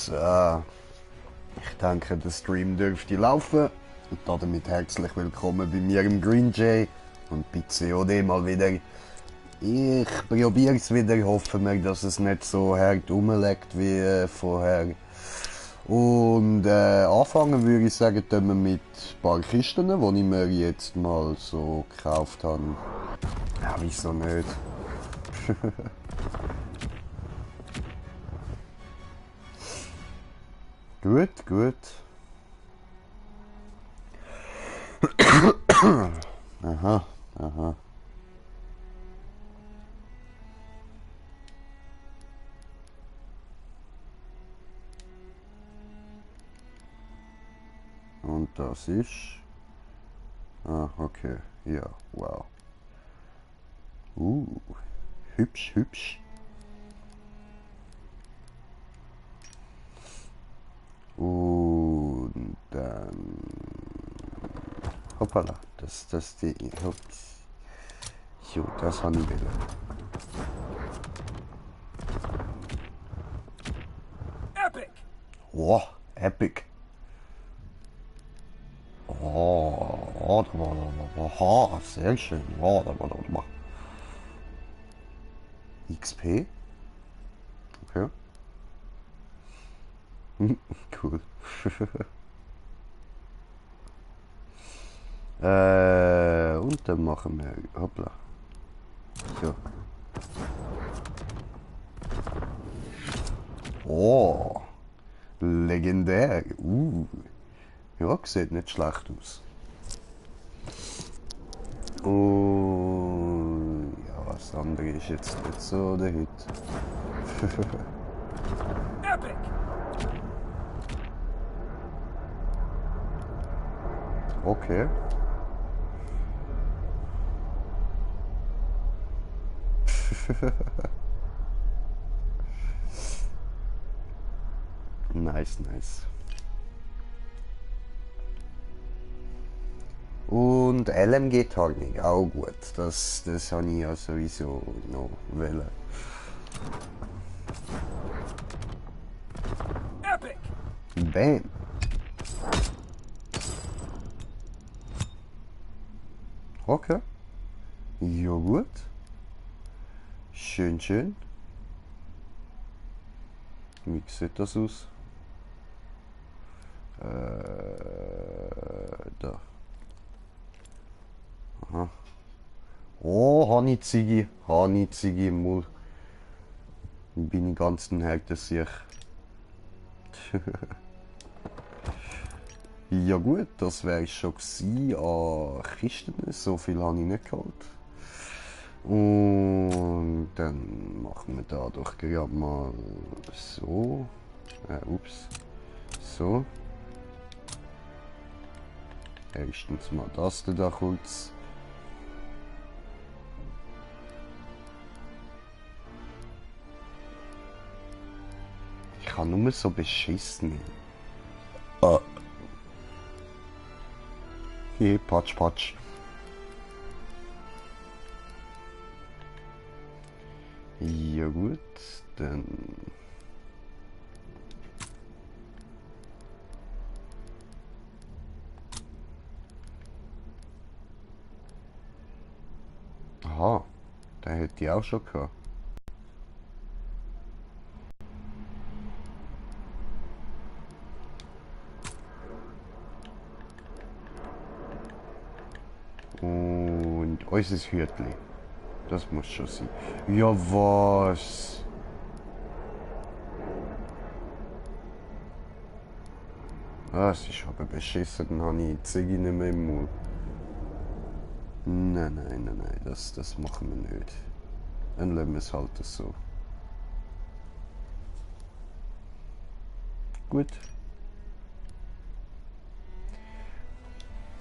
So, ich denke, der Stream dürfte laufen. Und damit herzlich willkommen bei mir im Green Jay und bei COD mal wieder. Ich probiere es wieder, hoffe mir, dass es nicht so hart rumlegt wie vorher. Und anfangen würde ich sagen, wir mit ein paar Kisten, die ich mir jetzt mal so gekauft habe. Ja, wieso nicht? Gut, gut. Aha, aha. Und das ist... Ah, okay. Ja, wow. Hübsch, hübsch. Und dann... Hoppala, das die... Ups. Jo, das habe ich wieder. Epic! Oh, epic. Oh, aha, sehr schön. Oh, XP? Okay. Cool. Und dann machen wir... Hoppla. So. Oh, legendär. Ja, sieht nicht schlecht aus. Und ja, das andere ist jetzt nicht so der Hit. Epic! Okay. Nice, nice. Und LMG-Tarnung, auch gut. Das habe ich ja sowieso noch wollen. Epic! Bam! Okay. Ja gut. Schön, schön. Wie sieht das aus? Da. Aha. Oh, Honigziggi im Mund. Bin ich ganz den Härte sich. Ja gut, das wäre schon gewesen an Kisten. So viel habe ich nicht geholt. Und dann machen wir da doch gerade mal so. Ups. So. Erstens mal das da kurz. Ich kann nur so beschissen. Hier, Patsch, Patsch. Ja gut, dann... Aha, den hätte ich auch schon gehabt. Und unser Hütli. Das muss schon sein. Ja, was? Ah, es ist aber beschissen, dann habe ich die Ziggy nicht mehr im Mund. Nein, das machen wir nicht. Dann lassen wir es halt so. Gut.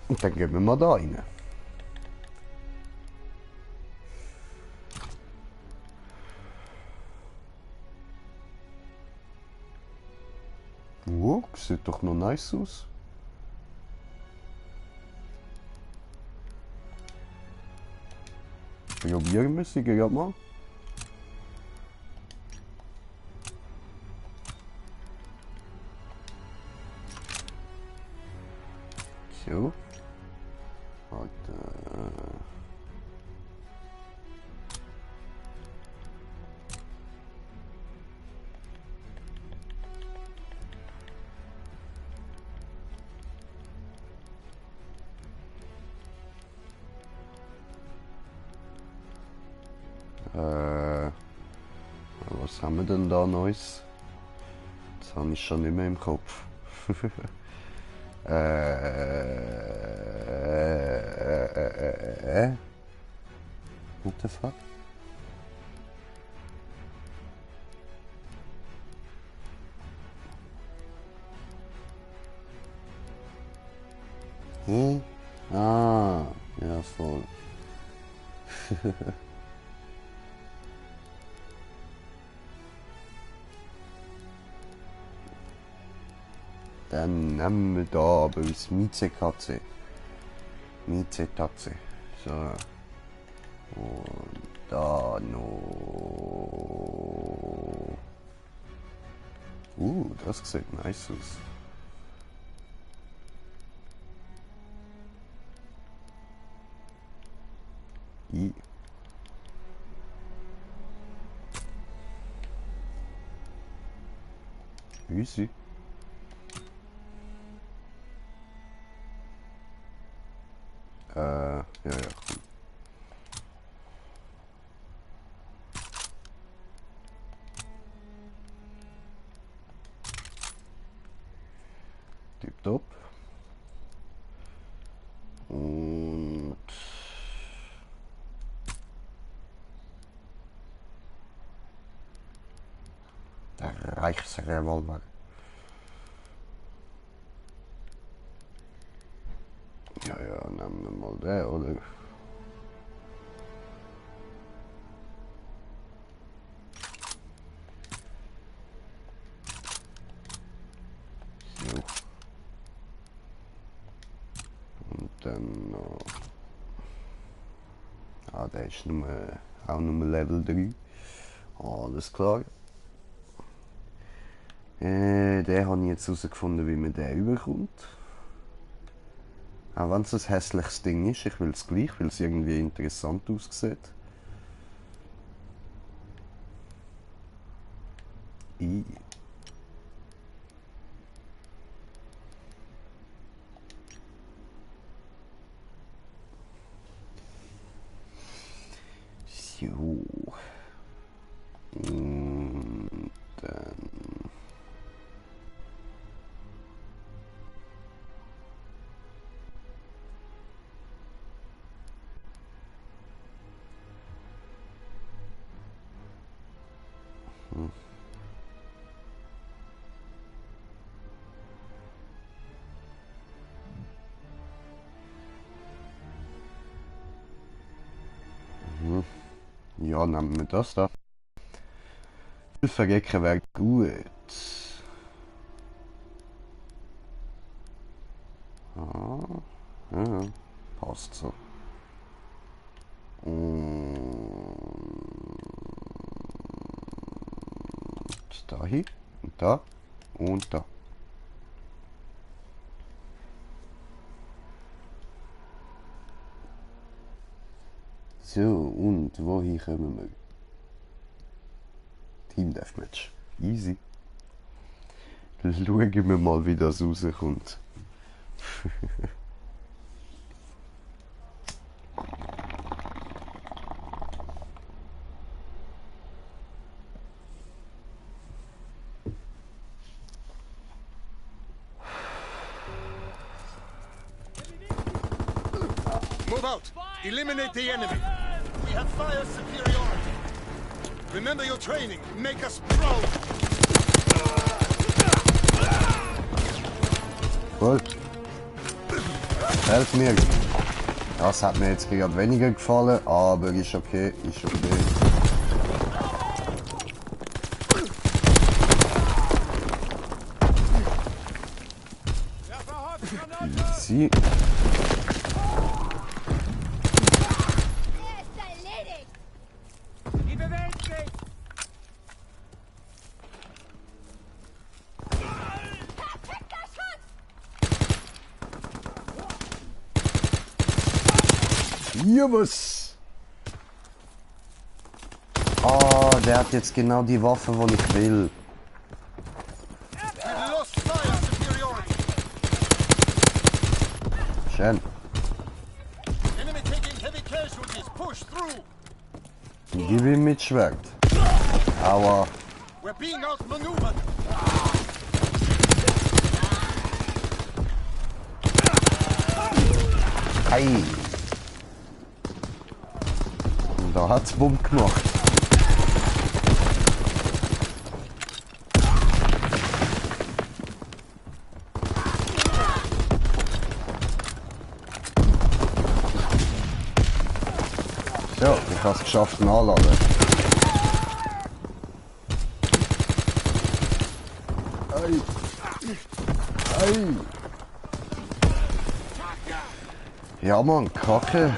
Und dann gehen wir mal da rein. Oh, sieht doch noch nice aus. Probieren wir sie gerade mal. So. Und, was haben wir denn da Neues? Das habe ich schon nicht mehr im Kopf. What the fuck? Hm? Ah, ja voll. Dann nehmen wir da aber das Mieze-Katze. Mieze-Tatze. So. Und da noch. Das sieht nice aus. Easy. Ja, komm. Tipptopp. Und der Reichsrevolver. Ja, nehmen wir mal den, oder? So. Und dann noch. Ah, der ist auch nur Level 3. Alles klar. Den habe ich jetzt herausgefunden, wie man den überkommt. Auch wenn es ein hässliches Ding ist, ich will es gleich, weil es irgendwie interessant aussieht. So. Und dann. Ja, nehmen wir das da. Verrecken wäre gut. Ja, passt so. Und da hier und da und da. So, und wohin kommen wir? Team Deathmatch. Easy. Schauen wir mal, wie das rauskommt. Move out! Eliminate the enemy! We have fire superiority! Remember your training! Make us proud! Cool. Helf mir! Das hat mir jetzt gerade weniger gefallen, aber ist okay, ist okay. Easy. Hier was. Oh, der hat jetzt genau die Waffe, die ich will. We've lost fire superiority. Schön. Enemy taking heavy casualties. Push through. Gib ihm mit Schwert. Aua. We're being outmaneuvered. Ei. Und da hat's Bumm gemacht. So, ich hab's geschafft, ihn anladen. Ei. Ei. Ja, Mann, Kacke.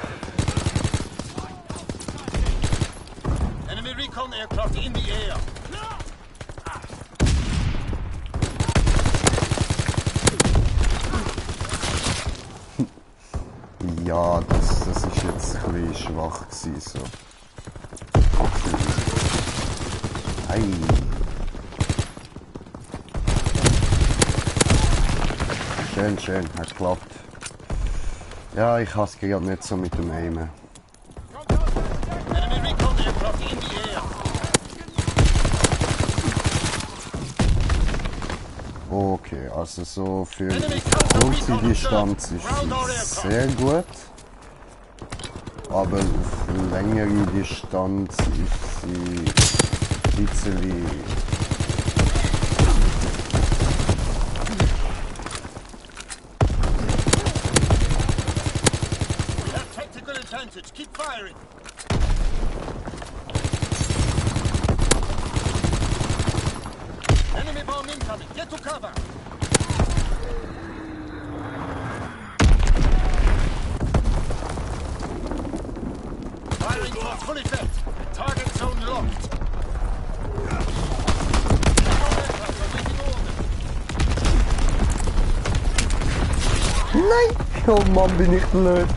Enemy recon aircraft in the air. Ja, das ist jetzt ein bisschen schwach gewesen, so. Ei. Schön, schön, hat geklappt. Ja, ich hasse gerade nicht so mit dem Aimen. Enemy recon aircraft in the air. Okay, also so für kurze Distanz ist sie sehr gut. Aber auf längere Distanz ist sie ein bisschen... We have tactical advantage. Keep firing. Enemy bomb incoming. Get to cover. Firing for full effect. Target zone locked. Nein! Oh Mann, bin ich blöd.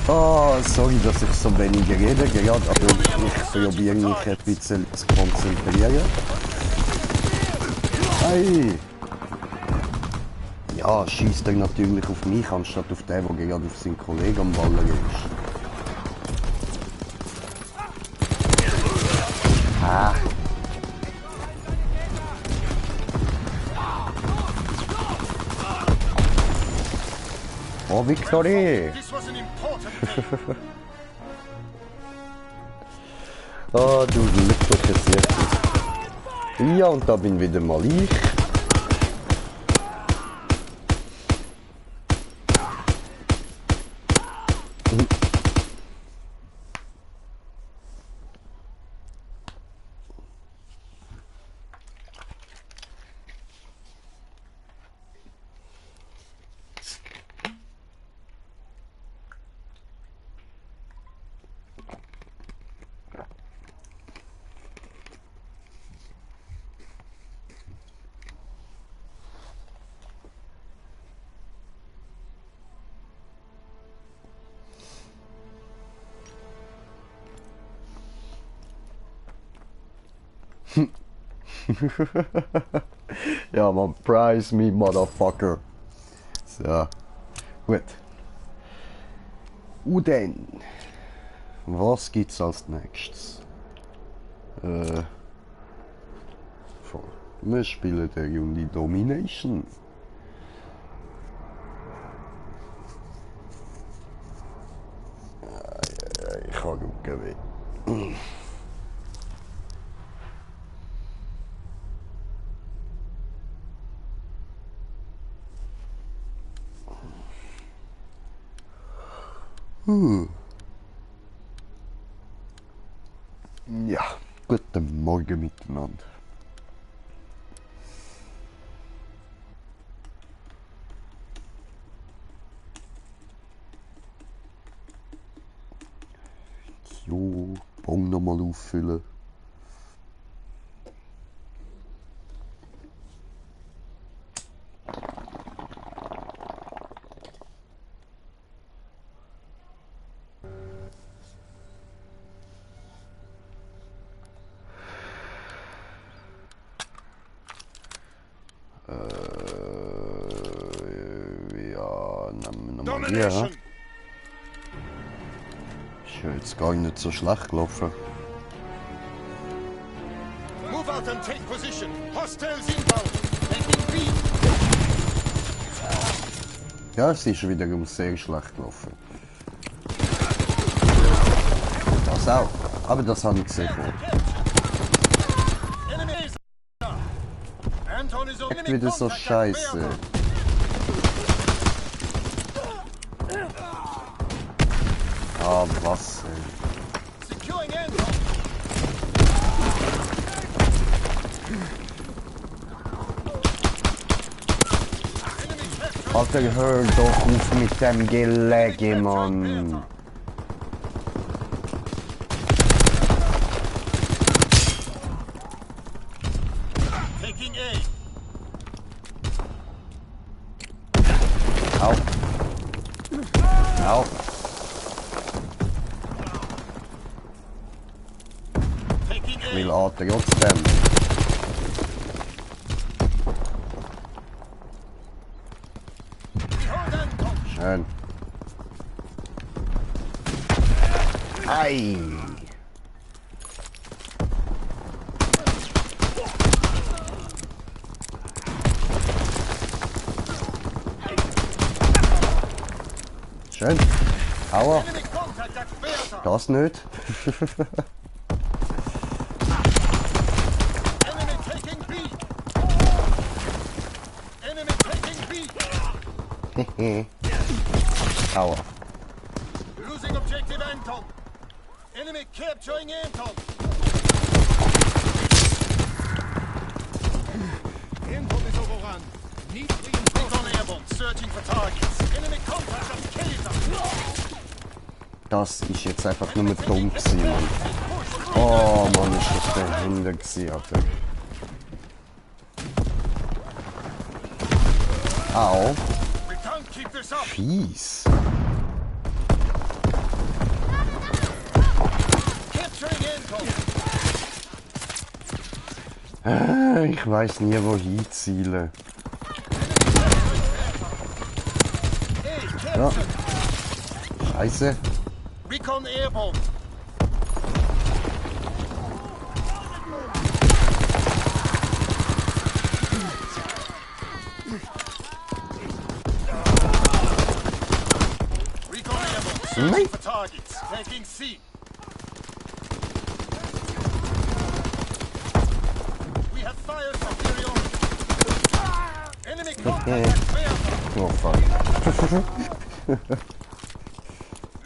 Ah, sorry, dass ich so wenig rede gerade, aber ich probiere mich ein bisschen zu konzentrieren. Ei! Ja, schießt er natürlich auf mich, anstatt auf den, der gerade auf seinen Kollegen am Ballern ist. Ah! Oh, Victory! This was an important day. Ah, du glückliches Hirte. Ja, und da bin wieder mal ich. Ja, man, prize me, motherfucker. So, gut. Und dann, was gibt's als nächstes? Wir spielen der Runde Domination. Ich kann gut weh. Ja, guten Morgen miteinander. Jo, Bon nochmal auffüllen. Ja, nehmen wir nochmal hier. Domination. Ist ja jetzt gar nicht so schlecht gelaufen. Move out and take position. Hostiles inbound. Taking B. Ja, es ist wiederum sehr schlecht gelaufen. Das auch. Aber das habe ich gesehen. Enemy is Anton is on enemy Wieder so contact at scheiße. Bertha. Ah, was, ey. Securing Anton. Enemy captured. Alter, hör doch auf mit dem Gelege, Mann. Taking A. Au. Au. Taking Ich will A. A trotzdem. Behold Anton. Schön. Ei. Schön. Aua. Enemy contact at Bertha. Das nicht. Enemy taking B. Enemy taking B. Aua. Losing objective Anton. Enemy capturing Anton. Anton is overrun. Need reinforcement. Airborne, searching for targets. Enemy contact at Kaiser. Das ist jetzt einfach nur dumm gewesen, Mann. Oh Mann, ist das behindert gewesen, Alter. Au. We can't keep this up. Fies. Capturing Anton. Ich weiß nie, wo hinzielen. Hey, Ja. captured. Scheiße. Recon airborne. Recon airborne. Searching Nein. for targets. Taking C. We have fire superiority. Enemy contact at Bertha. Oh fuck.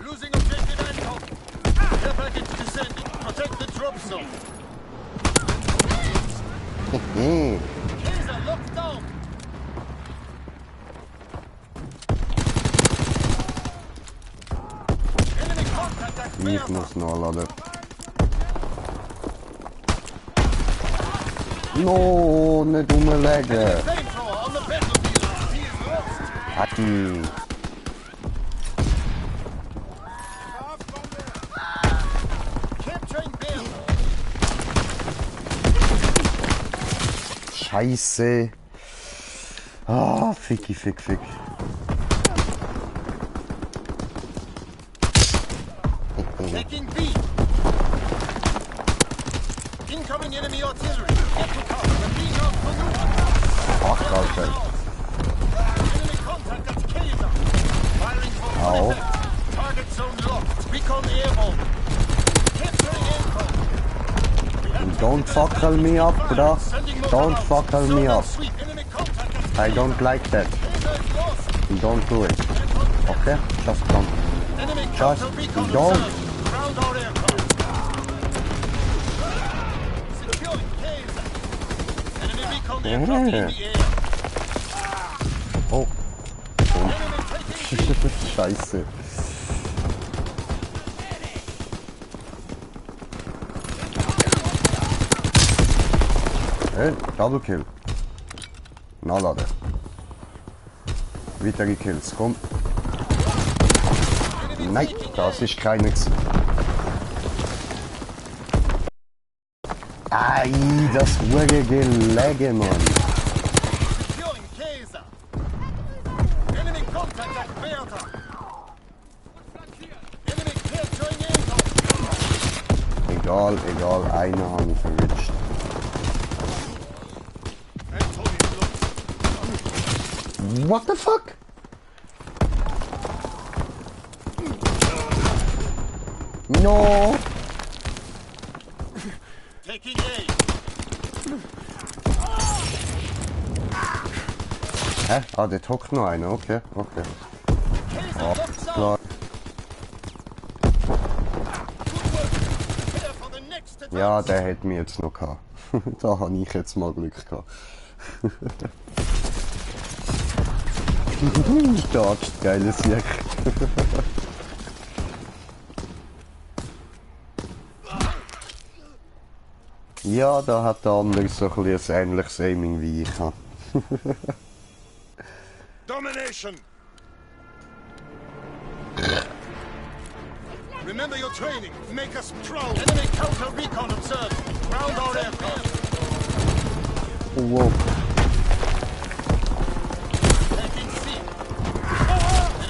Losing objective Anton. Care package descending. Protect the drop zone. Kaiser locked down. Enemy contact at Ich Bertha. muss nachladen. No, nicht rumlegen. Flamethrower on the battlefield. He is lost. Hatten. Capturing Bertha. Scheiße. Ah, ficki, fick, fick. Taking B. Incoming enemy artillery. Get to cover. The beat out maneuver. Fuck, Alter. Enemy contact at Kaiser. Firing for Ow. full effect. Target zone locked. Recon airborne. Capturing Anton. We have Don't fuckle me up, bro. sending more Don't rounds. fuckle Zone me and up. sweep. Enemy contact at I don't like that. Kaiser is lost. Don't do it. Anton Okay? Just don't. Enemy Just counter recon don't. observed. Ground our aircraft. Securing Kaiser. Enemy recon aircraft in the air. Oh, Enemy taking B. Scheiße. Hey, Double Kill. Nachladen. Weitere Kills, komm. Nein, das ist keiner gewesen. Ei, das wurde gelegen, Mann. Egal, einen habe ich verwünscht. What the fuck? No! Taking A. Hä? Ah, dort hockt noch einer, okay, okay. Kaiser, looks down. Klar. Prepare for the next advance. Ja, der hat mich jetzt noch gehabt. Da habe ich jetzt mal Glück gehabt. Dodged, geiles Sieg. Ja, da hat der andere so ein bisschen ein ähnliches Aiming wie ich habe. Domination. Remember your training. Make us proud. Enemy counter recon observed. Ground our aircraft. Wow. Taking C.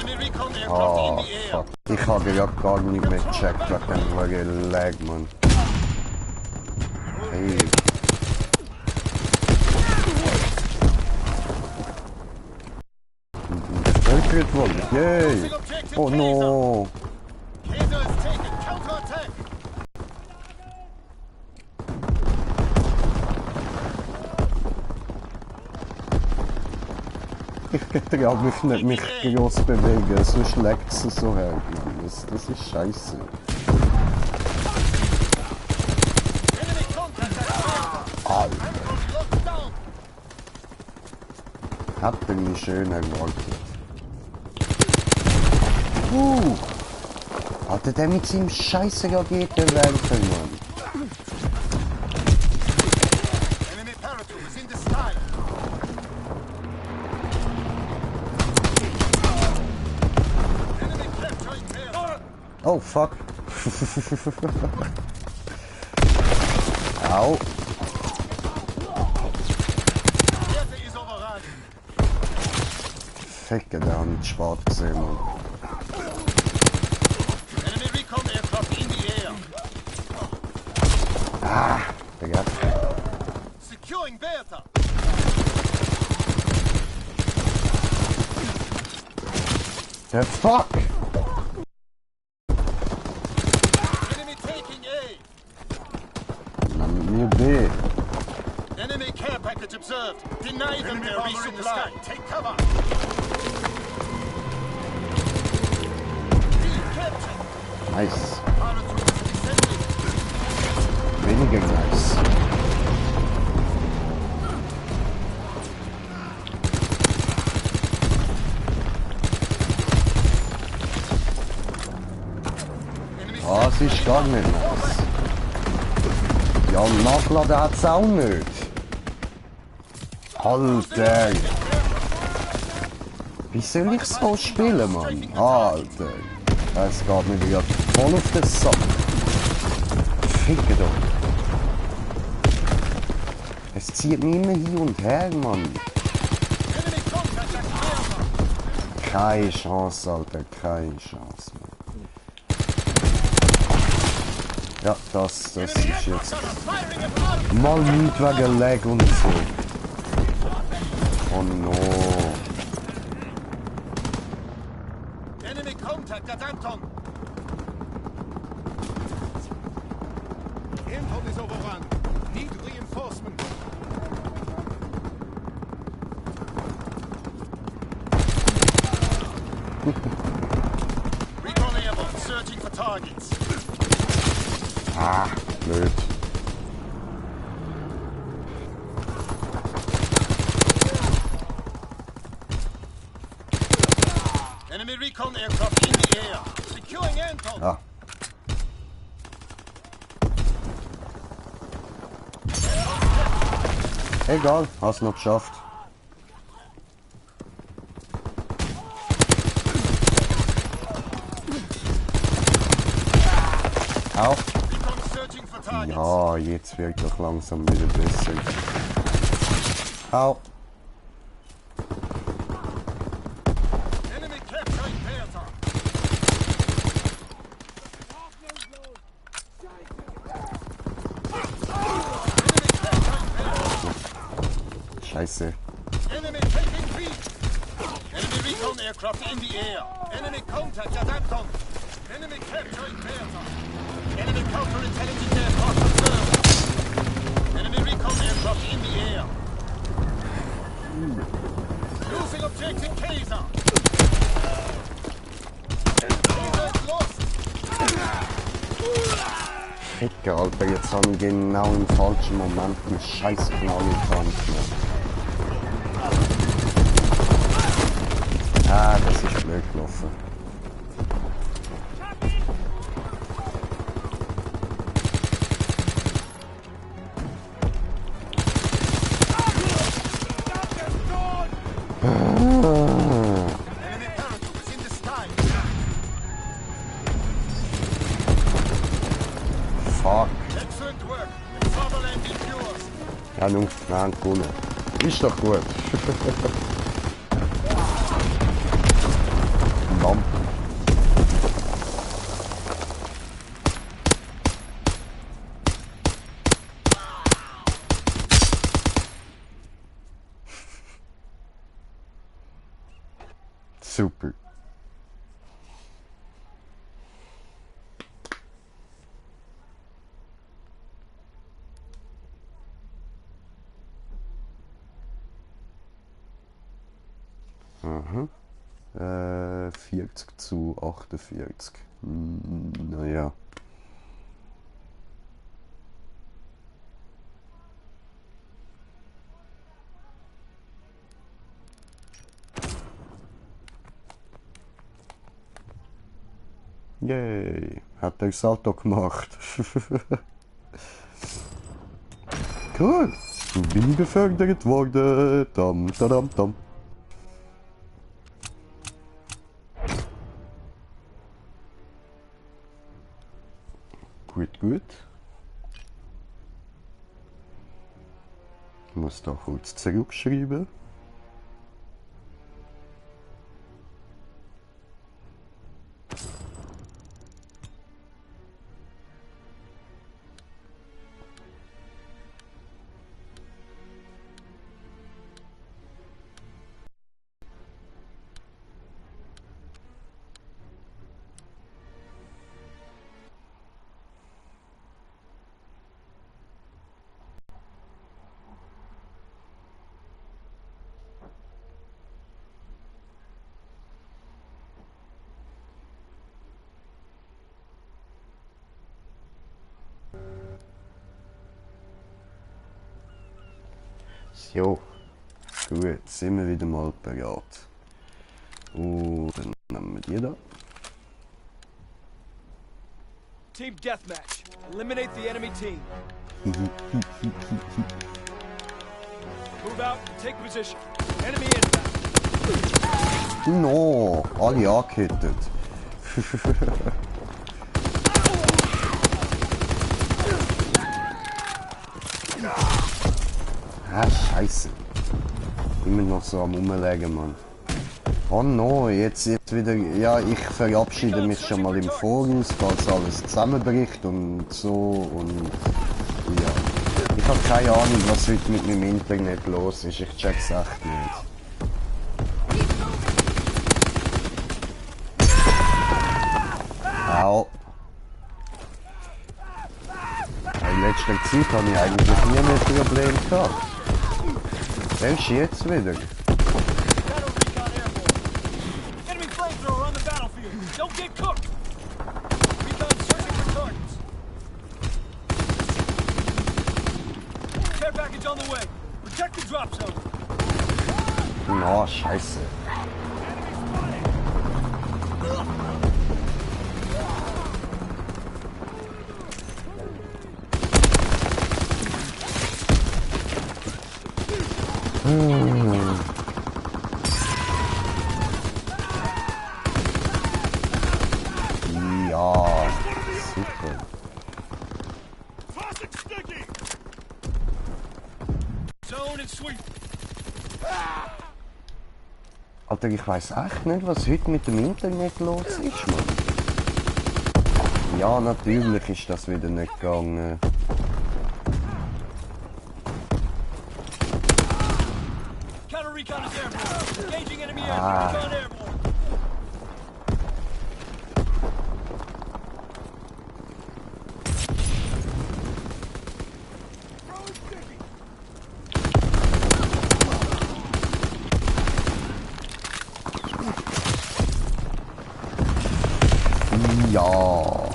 Enemy recon aircraft Ah, in the air. fuck. Ich habe ja gar nicht mehr gecheckt, wegen dem Lag, Mann. Hey. Bevölkert worden, yay! Oh no! Kaiser is taken. Counterattack. Ich traue mich nicht groß bewegen, sonst leckt es so her. Das ist scheiße. Enemy contact. Alter, Locked down. habt ihr mich schön erwartet. Alter, der mit seinem Scheiße reagiert, der Werfer, Mann. Enemy paratroop is in the sky. Enemy capturing Beta. Oh, fuck. Au. Beta is overrun. Ficken, der hat nicht spät gesehen, Mann. Enemy recon aircraft in the air. Digga. Securing Beta. Der Fuck! Enemy taking A. Na, mit mir B. Enemy care package observed. Deny them their resupply. Take cover. B captured. Nice. Paratroop is descending. Weniger nice. Enemy Ah, es ist gar nicht nice. Ja, und nachladen hat es auch nicht. Alter. Wie soll ich so spielen, Mann? Alter. Es geht mir wieder voll auf den Sack. Ficke doch. Es zieht mich immer hin und her, Mann. Enemy contact at Beta. Keine Chance, Alter. Keine Chance, Mann. Ja, das ist jetzt Firing at blood. mal nicht wegen Lag und so. Oh no. Enemy contact at Anton. Anton is overrun. Need reinforcement. Recon airborne searching for targets. Ah, blöd. Enemy recon aircraft in the air. Securing Anton. Ah. Egal, hast noch geschafft. Au. Recon searching for targets. Ja, jetzt wird doch langsam wieder besser. Au. Enemy capturing Beta. Scheiße. Enemy taking B. Enemy recon aircraft in the air. Enemy contact at Anton. Enemy capturing Bertha. Enemy counterintelligence aircraft observed. Enemy recon aircraft in the air. Losing objective Kaiser. Kaiser is lost. Ficker, Alter, jetzt haben wir genau im falschen Moment einen scheiß Knall getankt. Ah, das ist blöd gelaufen. Enemy paratroops in the sky. Fuck. Excellent work. The fatherland is yours. Ja, nun, nein, gewonnen. Ist doch gut. Bam. Super. Aha. 40 zu 48. Naja. Yay, hat der Salto gemacht. Cool, bin befördert worden. Dam, tadam, dam. Gut, gut. Ich muss da kurz zurückschreiben. So, gut, sind wir wieder mal bereit. Und dann nehmen wir die da. Team deathmatch. Eliminate the enemy team. Move out and take position. Enemy inbound. No, alle angehittet. Ah, scheiße. Immer noch so am Rumlegen, Mann. Oh no, jetzt wieder... Ja, ich verabschiede mich schon mal im Voraus, falls alles zusammenbricht und so und... Ja. Ich habe keine Ahnung, was heute mit meinem Internet los ist. Ich check's echt nicht. Au. In letzter Zeit habe ich eigentlich nie mehr Probleme gehabt. Wer ist jetzt wieder? Battle recon airborne. Enemy flamethrower on the battlefield. Don't get cooked. Recon searching for targets. Care package on the way. Protect the drop zone. Na, scheiße. Ja, super. Zone and sweep. Alter, ich weiß echt nicht, was heute mit dem Internet los ist, Mann. Ja, natürlich ist das wieder nicht gegangen. Recon is airborne. Engaging enemy air. Ah. Recon airborne. Ja.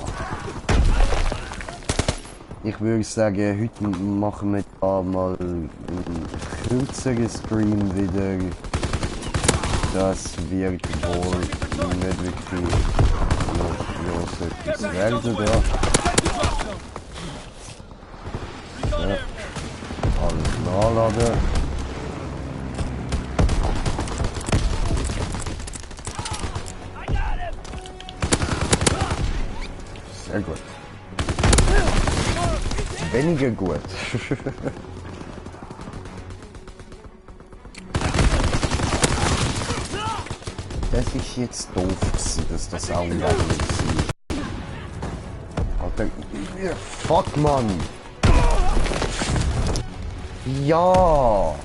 Ich würde sagen, heute machen wir da mal einen kürzeren Stream wieder. Das wird wohl nicht wirklich noch groß etwas werden da. Ja. Alles nachladen. Sehr gut. Weniger gut. Das ist jetzt doof gewesen, dass das auch nicht ist. Alter, fuck, Mann! Ja!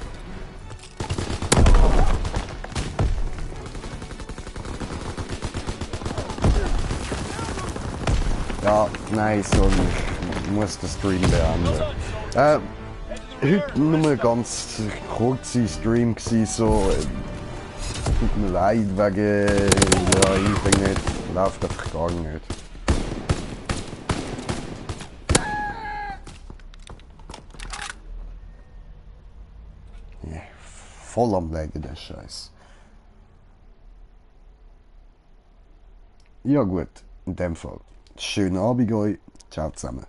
Ja, nein, so ich muss den Stream beenden. Heute nur ein ganz kurzer Stream gewesen, so. Tut mir leid wegen ja, Internet, läuft einfach gar nicht. Ja, voll am Legen, der Scheiß. Ja gut, in dem Fall. Schönen Abend euch. Ciao zusammen.